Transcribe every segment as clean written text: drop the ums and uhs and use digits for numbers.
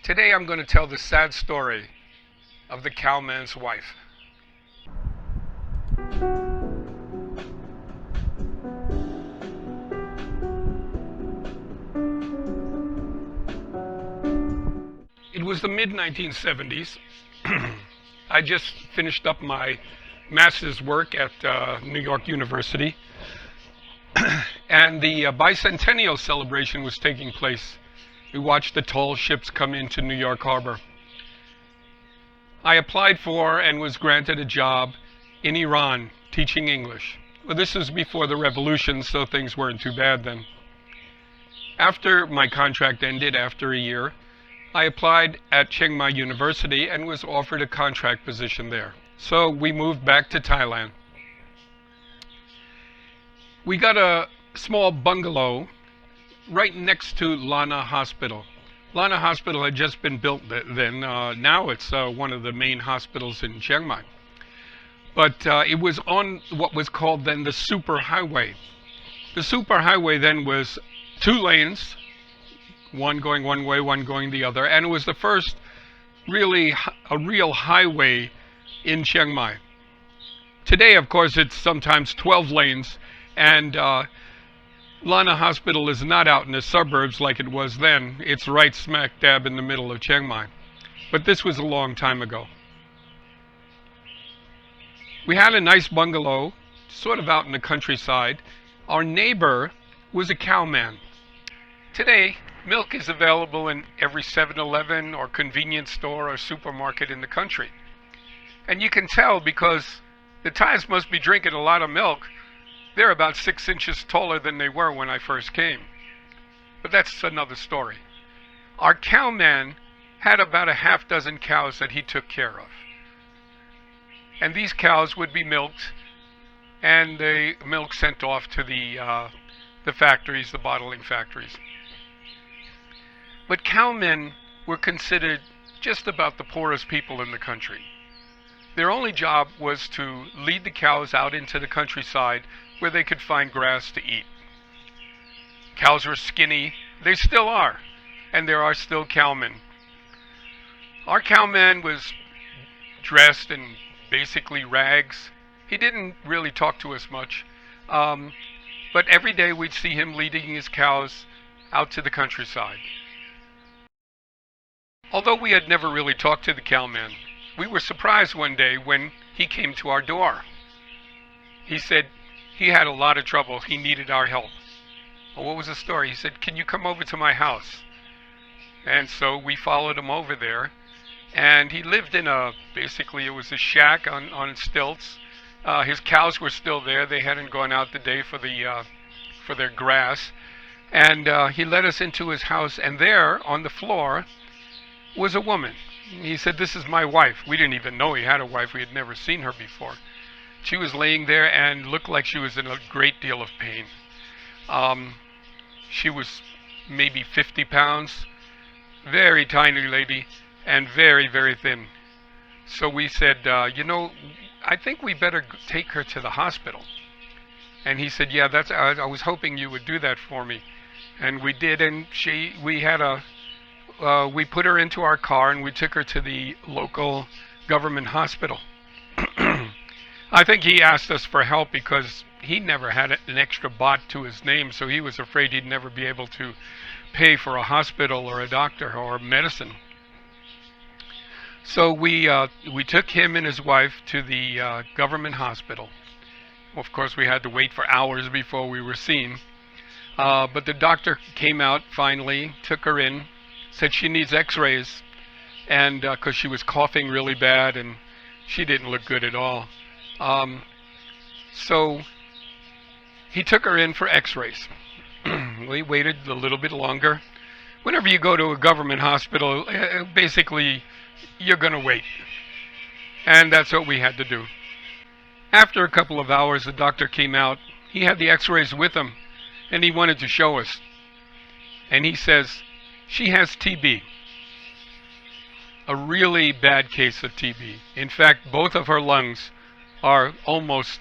Today I'm going to tell the sad story of the cowman's wife. It was the mid-1970s. I just finished up my master's work at New York University, and the bicentennial celebration was taking place. We watched the tall ships come into New York Harbor. I applied for and was granted a job in Iran teaching English. Well, this was before the revolution, so things weren't too bad then. After my contract ended, after a year, I applied at Chiang Mai University and was offered a contract position there. So we moved back to Thailand. We got a small bungalow right next to Lana Hospital. Lana Hospital had just been built then. Now it's one of the main hospitals in Chiang Mai. But it was on what was called then the super highway. The super highway then was 2 lanes, one going one way, one going the other, and it was the first really a real highway in Chiang Mai. Today, of course, it's sometimes 12 lanes, and Lana Hospital is not out in the suburbs like it was then. It's right smack dab in the middle of Chiang Mai. But this was a long time ago. We had a nice bungalow, sort of out in the countryside. Our neighbor was a cowman. Today, milk is available in every 7-Eleven or convenience store or supermarket in the country. And you can tell because the Thais must be drinking a lot of milk. They're about 6 inches taller than they were when I first came. But that's another story. Our cowman had about a half dozen cows that he took care of. And these cows would be milked, and the milk sent off to the factories, the bottling factories. But cowmen were considered just about the poorest people in the country. Their only job was to lead the cows out into the countryside where they could find grass to eat. Cows were skinny. They still are. And there are still cowmen. Our cowman was dressed in basically rags. He didn't really talk to us much. But every day we'd see him leading his cows out to the countryside. Although we had never really talked to the cowman, we were surprised one day when he came to our door. He said he had a lot of trouble. He needed our help. Well, what was the story? He said, "Can you come over to my house?" And so we followed him over there. And he lived in basically it was a shack on stilts. His cows were still there. They hadn't gone out the day for their grass. And he led us into his house, and there on the floor was a woman. He said, "This is my wife." We didn't even know he had a wife. We had never seen her before. She was laying there and looked like she was in a great deal of pain. She was maybe 50 pounds, very tiny lady, and very, very thin. So we said, I think we better take her to the hospital. And he said, "Yeah, I was hoping you would do that for me." And we did, and we put her into our car and we took her to the local government hospital. I think he asked us for help because he never had an extra baht to his name, so he was afraid he'd never be able to pay for a hospital or a doctor or medicine. So we took him and his wife to the government hospital. Of course, we had to wait for hours before we were seen. But the doctor came out finally, took her in, said she needs x-rays, and because she was coughing really bad and she didn't look good at all. So he took her in for x-rays. We waited a little bit longer. Whenever you go to a government hospital, basically you're going to wait. And that's what we had to do. After a couple of hours, the doctor came out. He had the x-rays with him, and he wanted to show us. And he says, "She has TB. A really bad case of TB. In fact, both of her lungs are almost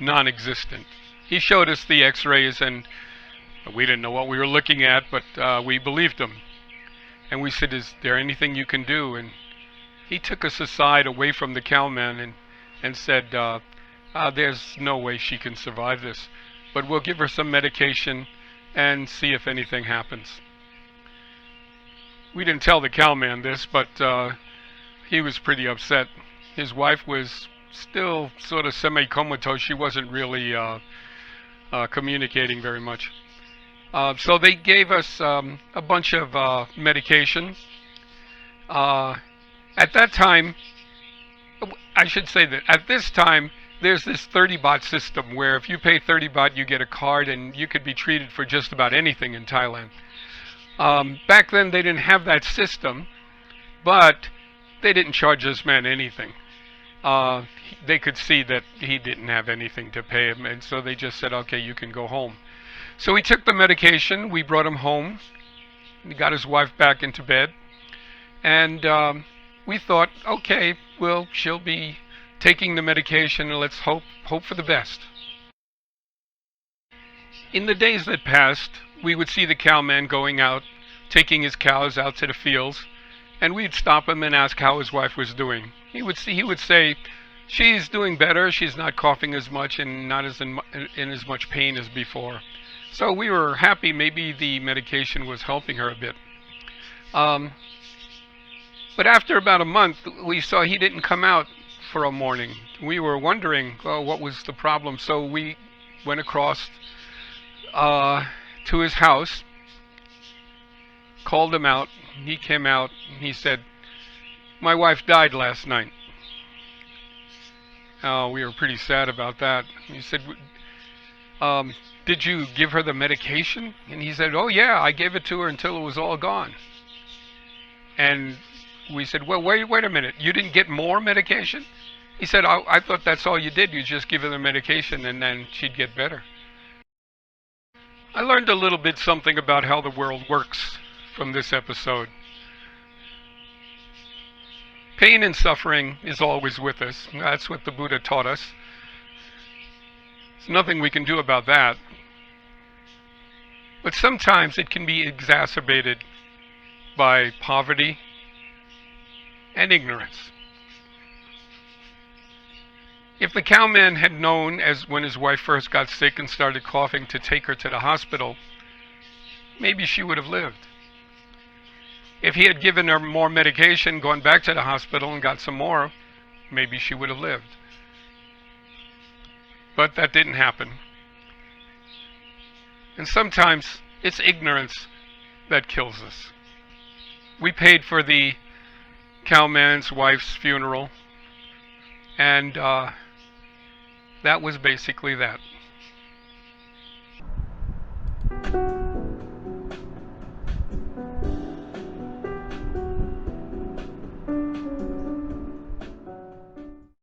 non-existent." He showed us the x-rays, and we didn't know what we were looking at, but we believed him. And we said, is there anything you can do? And he took us aside away from the cowman and said, there's no way she can survive this, but we'll give her some medication and see if anything happens. We didn't tell the cowman this, but he was pretty upset. His wife was still sort of semi-comatose. She wasn't really communicating very much. So they gave us a bunch of medication. At that time, I should say that at this time, there's this 30-baht system where if you pay 30 baht, you get a card and you could be treated for just about anything in Thailand. Back then, they didn't have that system, but they didn't charge this man anything. They could see that he didn't have anything to pay him, and so they just said, okay, you can go home. So he took the medication, we brought him home, he got his wife back into bed, and we thought, okay, well, she'll be taking the medication, and let's hope for the best. In the days that passed, we would see the cowman going out, taking his cows out to the fields, and we'd stop him and ask how his wife was doing. He would say, she's doing better, she's not coughing as much and not as in as much pain as before. So we were happy maybe the medication was helping her a bit. But after about a month, we saw he didn't come out for a morning. We were wondering, oh, what was the problem? So we went across to his house, called him out. He came out, and he said, my wife died last night. We were pretty sad about that. He said, did you give her the medication? And he said, oh yeah, I gave it to her until it was all gone. And we said, well, wait a minute, you didn't get more medication? He said, I thought that's all you did, you just give her the medication and then she'd get better. I learned a little bit something about how the world works from this episode. Pain and suffering is always with us. That's what the Buddha taught us. There's nothing we can do about that. But sometimes it can be exacerbated by poverty and ignorance. If the cowman had known, as when his wife first got sick and started coughing, to take her to the hospital, maybe she would have lived. If he had given her more medication, gone back to the hospital and got some more, maybe she would have lived. But that didn't happen. And sometimes it's ignorance that kills us. We paid for the cowman's wife's funeral, and that was basically that.